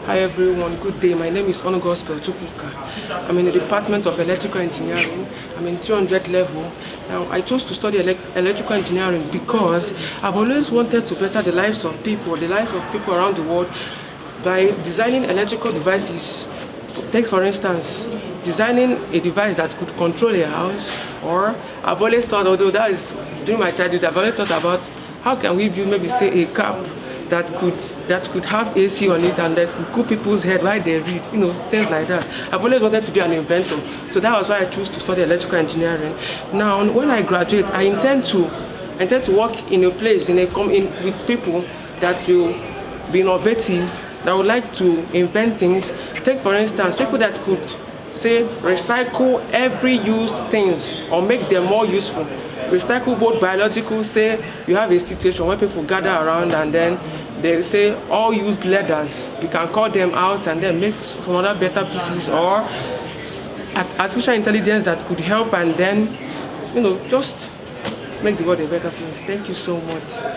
Hi everyone, good day. My name is Onogospel Chukwuka. I'm in the Department of Electrical Engineering. I'm in 300 level. Now, I chose to study electrical engineering because I've always wanted to better the lives of people around the world by designing electrical devices. Take for instance, designing a device that could control a house, or I've always thought, although that is during my childhood, I've always thought about how can we build maybe say a cap that could have AC on it and that could cool people's head while they read, things like that. I've always wanted to be an inventor, so that was why I chose to study electrical engineering. Now, when I graduate, I intend to work in a place with people that will be innovative, that would like to invent things. Take for instance, people that could say recycle every used things or make them more useful. Recycle both biological, say you have a situation where people gather around and then they say all used leathers, we can call them out and then make some other better pieces, or artificial intelligence that could help and then just make the world a better place. Thank you so much.